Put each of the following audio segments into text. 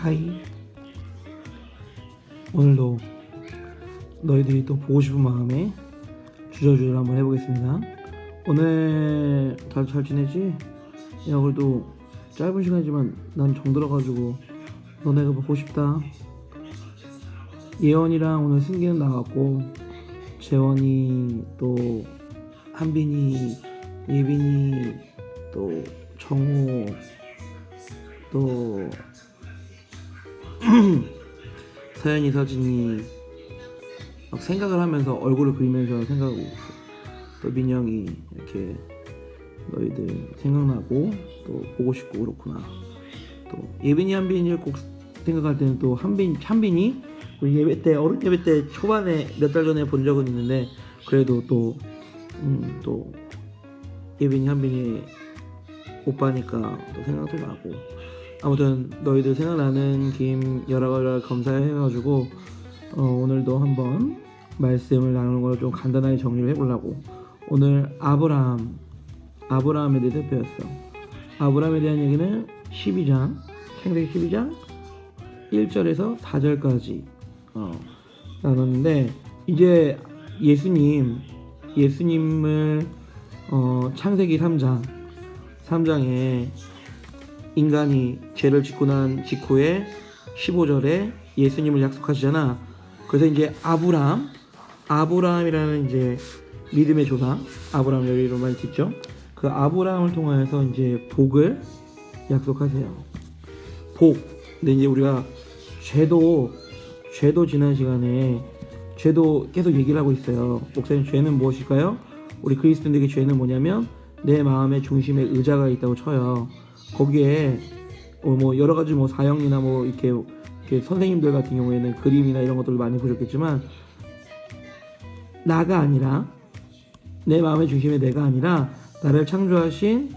하이. 오늘도 너희들이 또 보고 싶은 마음에 주저주저를 한번 해보겠습니다. 오늘 다들 잘 지내지? 야, 그래도 짧은 시간이지만 난 정들어가지고 너네가 보고 싶다. 예원이랑 오늘 승기는 나갔고, 재원이, 또 한빈이, 예빈이, 또 정우, 또 서연이, 서진이 막 생각을 하면서 얼굴을 그리면서 생각하고 있어. 또 민영이 이렇게 너희들 생각나고 또 보고 싶고 그렇구나. 또 예빈이, 한빈이를 꼭 생각할 때는 또 한빈이 우리 예배 때, 어른 예배 때 초반에 몇 달 전에 본 적은 있는데, 그래도 또 예빈이, 한빈이 오빠니까 또 생각도 나고. 아무튼 너희들 생각나는 김 여러 검사해가지고 오늘도 한번 말씀을 나누는 걸 좀 간단하게 정리를 해보려고. 오늘 아브라함에 대해 살펴봤어. 아브라함에 대한 얘기는 12장, 창세기 12장 1절에서 4절까지 나눴는데, 이제 예수님을 창세기 3장에 인간이 죄를 짓고 난 직후에 15절에 예수님을 약속하시잖아. 그래서 이제 아브라함이라는 이제 믿음의 조상, 아브라함 여기로 많이 듣죠. 그 아브라함을 통하여서 이제 복을 약속하세요. 복. 근데 이제 우리가 죄도 지난 시간에 죄도 계속 얘기를 하고 있어요. 목사님, 죄는 무엇일까요? 우리 그리스도인에게 죄는 뭐냐면 내 마음의 중심에 의자가 있다고 쳐요. 거기에 뭐 여러 가지 뭐 사형이나 뭐 이렇게 선생님들 같은 경우에는 그림이나 이런 것들을 많이 보셨겠지만, 나가 아니라, 내 마음의 중심에 내가 아니라 나를 창조하신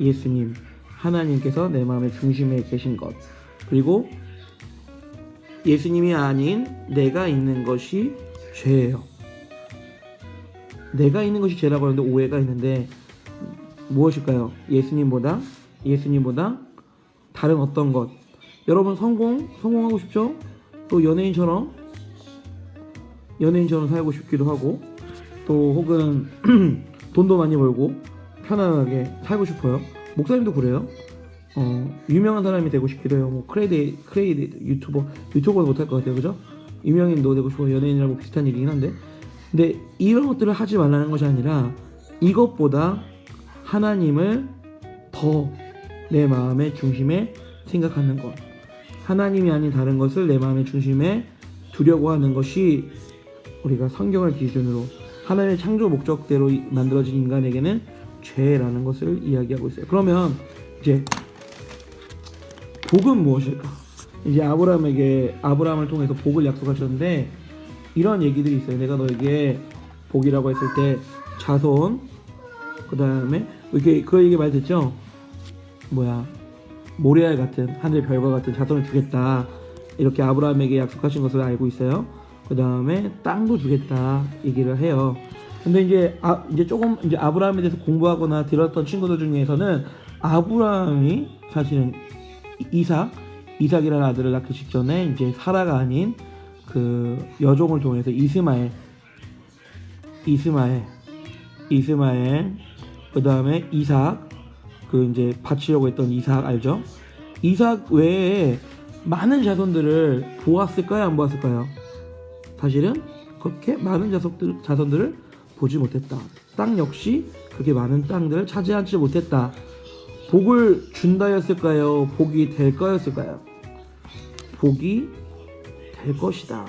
예수님, 하나님께서 내 마음의 중심에 계신 것, 그리고 예수님이 아닌 내가 있는 것이 죄예요. 내가 있는 것이 죄라고 하는데 오해가 있는데, 무엇일까요? 예수님보다 다른 어떤 것. 여러분 성공하고 싶죠? 또 연예인처럼 살고 싶기도 하고, 또 혹은 돈도 많이 벌고 편안하게 살고 싶어요. 목사님도 그래요. 유명한 사람이 되고 싶기도 해요. 뭐 크레이디 유튜버는 못할 것 같아요, 그죠? 유명인도 되고 싶고 연예인이라고 비슷한 일이긴 한데, 근데 이런 것들을 하지 말라는 것이 아니라, 이것보다 하나님을 더 내 마음의 중심에 생각하는 것, 하나님이 아닌 다른 것을 내 마음의 중심에 두려고 하는 것이 우리가 성경을 기준으로 하나님의 창조 목적대로 만들어진 인간에게는 죄라는 것을 이야기하고 있어요. 그러면 이제 복은 무엇일까? 이제 아브라함을 통해서 복을 약속하셨는데, 이런 얘기들이 있어요. 내가 너에게 복이라고 했을 때 자손, 그 다음에 이렇게 그 얘기 많이 듣죠? 모래알 같은, 하늘 별과 같은 자손을 주겠다, 이렇게 아브라함에게 약속하신 것을 알고 있어요. 그 다음에 땅도 주겠다 얘기를 해요. 근데 이제 조금 이제 아브라함에 대해서 공부하거나 들었던 친구들 중에서는, 아브라함이 사실은 이삭이라는 아들을 낳기 직전에 이제 사라가 아닌 그 여종을 통해서 이스마엘, 그 다음에 이삭, 그 이제 바치려고 했던 이삭 알죠? 이삭 외에 많은 자손들을 보았을까요, 안 보았을까요? 사실은 그렇게 많은 자손들을 보지 못했다. 땅 역시 그렇게 많은 땅들을 차지하지 못했다. 복을 준다였을까요? 복이 될 거였을까요? 복이 될 것이다.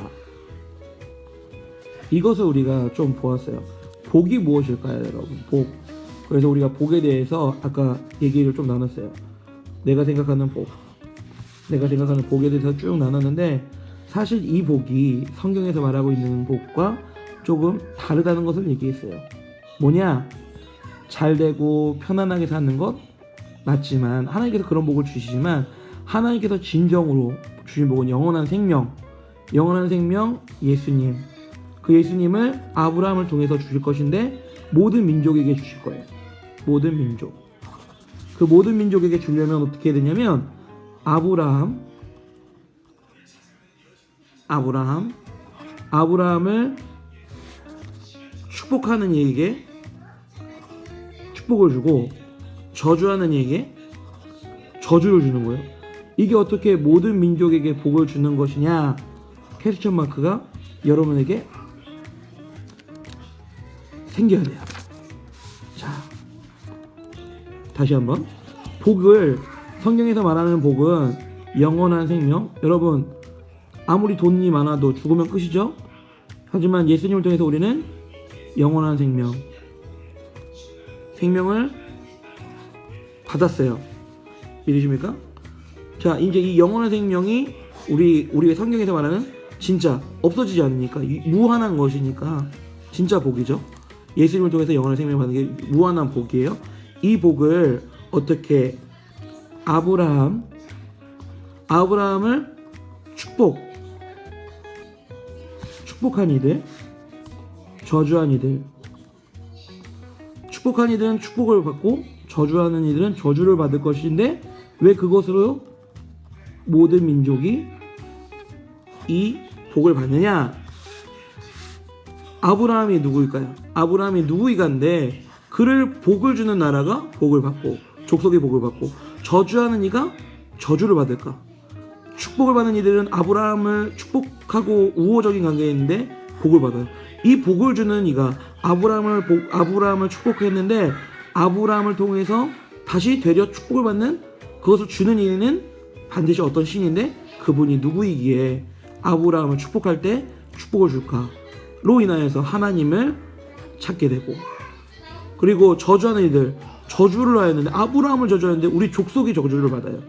이것을 우리가 좀 보았어요. 복이 무엇일까요, 여러분? 복. 그래서 우리가 복에 대해서 아까 얘기를 좀 나눴어요. 내가 생각하는 복에 대해서 쭉 나눴는데, 사실 이 복이 성경에서 말하고 있는 복과 조금 다르다는 것을 얘기했어요. 뭐냐? 잘되고 편안하게 사는 것 맞지만, 하나님께서 그런 복을 주시지만, 하나님께서 진정으로 주신 복은 영원한 생명 예수님, 그 예수님을 아브라함을 통해서 주실 것인데, 모든 민족에게 주실 거예요. 모든 민족. 그 모든 민족에게 주려면 어떻게 해야 되냐면, 아브라함, 아브라함을 축복하는 이에게 축복을 주고 저주하는 이에게 저주를 주는 거예요. 이게 어떻게 모든 민족에게 복을 주는 것이냐? 퀘스천 마크가 여러분에게 생겨야 돼요. 자, 다시 한번 복을, 성경에서 말하는 복은 영원한 생명. 여러분, 아무리 돈이 많아도 죽으면 끝이죠. 하지만 예수님을 통해서 우리는 영원한 생명을 받았어요. 믿으십니까? 자, 이제 이 영원한 생명이 우리의 성경에서 말하는 진짜 없어지지 않으니까, 무한한 것이니까 진짜 복이죠. 예수님을 통해서 영원한 생명을 받는 게 무한한 복이에요. 이 복을 어떻게 아브라함을 축복한 이들, 저주한 이들, 축복한 이들은 축복을 받고 저주하는 이들은 저주를 받을 것인데, 왜 그것으로 모든 민족이 이 복을 받느냐? 아브라함이 누구일까요? 아브라함이 누구이간데 그를 복을 주는 나라가 복을 받고 족속이 복을 받고 저주하는 이가 저주를 받을까? 축복을 받는 이들은 아브라함을 축복하고 우호적인 관계에 있는데 복을 받아요. 이 복을 주는 이가 아브라함을 축복했는데, 아브라함을 통해서 다시 되려 축복을 받는, 그것을 주는 이는 반드시 어떤 신인데, 그분이 누구이기에 아브라함을 축복할 때 축복을 줄까로 인하여서 하나님을 찾게 되고, 그리고 저주하는 이들, 저주를 하였는데, 아브라함을 저주하는데 우리 족속이 저주를 받아요.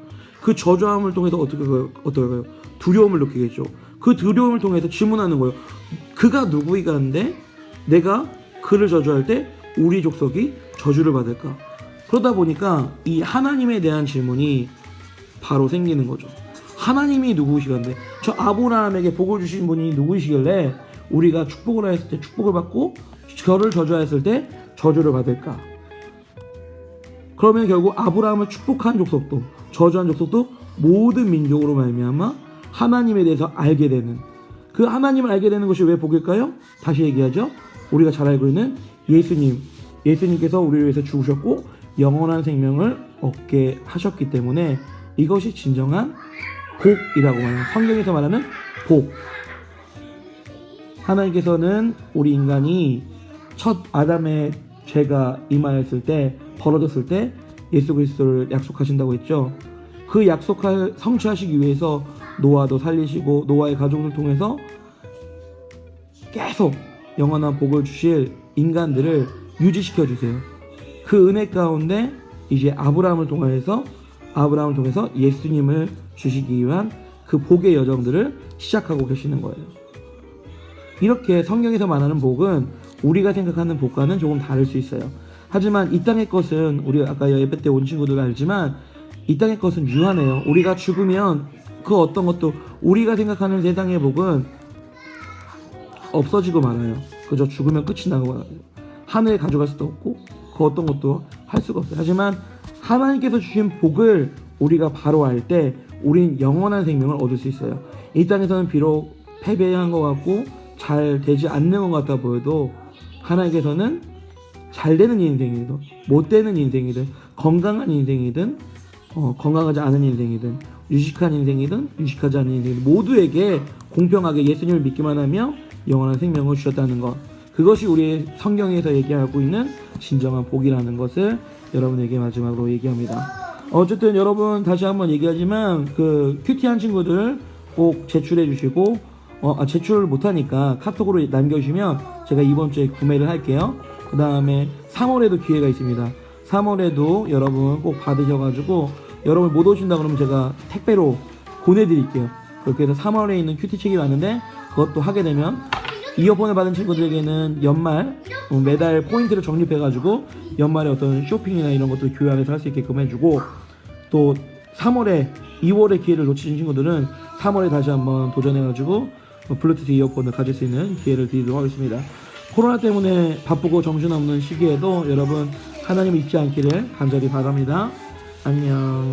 그 저주함을 통해서 어떻게 할까요? 두려움을 느끼겠죠. 그 두려움을 통해서 질문하는 거예요. 그가 누구이간데 내가 그를 저주할 때 우리 족속이 저주를 받을까? 그러다 보니까 이 하나님에 대한 질문이 바로 생기는 거죠. 하나님이 누구시간데, 저 아브라함에게 복을 주신 분이 누구시길래 우리가 축복을 했을 때 축복을 받고 저를 저주하였을 때 저주를 받을까? 그러면 결국 아브라함을 축복한 족속도 저주한 족속도 모든 민족으로 말미암아 하나님에 대해서 알게 되는, 그 하나님을 알게 되는 것이 왜 복일까요? 다시 얘기하죠. 우리가 잘 알고 있는 예수님께서 우리를 위해서 죽으셨고 영원한 생명을 얻게 하셨기 때문에 이것이 진정한 복이라고 하는, 성경에서 말하는 복. 하나님께서는 우리 인간이 첫 아담의 죄가 임하였을 때, 벌어졌을 때 예수 그리스도를 약속하신다고 했죠. 그 약속을 성취하시기 위해서 노아도 살리시고 노아의 가족을 통해서 계속 영원한 복을 주실 인간들을 유지시켜 주세요. 그 은혜 가운데 이제 아브라함을 통해서 예수님을 주시기 위한 그 복의 여정들을 시작하고 계시는 거예요. 이렇게 성경에서 말하는 복은 우리가 생각하는 복과는 조금 다를 수 있어요. 하지만 이 땅의 것은, 우리 아까 예배 때 온 친구들 알지만 이 땅의 것은 유한해요. 우리가 죽으면 그 어떤 것도, 우리가 생각하는 세상의 복은 없어지고 말아요. 그저 죽으면 끝이 나고 말아요. 하늘에 가져갈 수도 없고 그 어떤 것도 할 수가 없어요. 하지만 하나님께서 주신 복을 우리가 바로 알 때 우린 영원한 생명을 얻을 수 있어요. 이 땅에서는 비록 패배한 것 같고 잘 되지 않는 것 같아 보여도 하나님께서는 잘 되는 인생이든 못 되는 인생이든 건강한 인생이든 건강하지 않은 인생이든 유식한 인생이든 유식하지 않은 인생이든 모두에게 공평하게 예수님을 믿기만 하며 영원한 생명을 주셨다는 것, 그것이 우리의 성경에서 얘기하고 있는 진정한 복이라는 것을 여러분에게 마지막으로 얘기합니다. 어쨌든 여러분, 다시 한번 얘기하지만 그 큐티한 친구들 꼭 제출해 주시고, 제출을 못하니까 카톡으로 남겨주시면 제가 이번 주에 구매를 할게요. 그 다음에 3월에도 기회가 있습니다. 3월에도 여러분 꼭 받으셔가지고, 여러분 못 오신다 그러면 제가 택배로 보내드릴게요. 그렇게 해서 3월에 있는 큐티 책이 왔는데 그것도 하게 되면 이어폰을 받은 친구들에게는 연말 매달 포인트를 적립해가지고 연말에 어떤 쇼핑이나 이런 것도 교환해서 할 수 있게끔 해주고, 또 3월에 2월에 기회를 놓치신 친구들은 3월에 다시 한번 도전해가지고 블루투스 이어폰을 가질 수 있는 기회를 드리도록 하겠습니다. 코로나 때문에 바쁘고 정신없는 시기에도 여러분 하나님을 잊지 않기를 간절히 바랍니다. 안녕.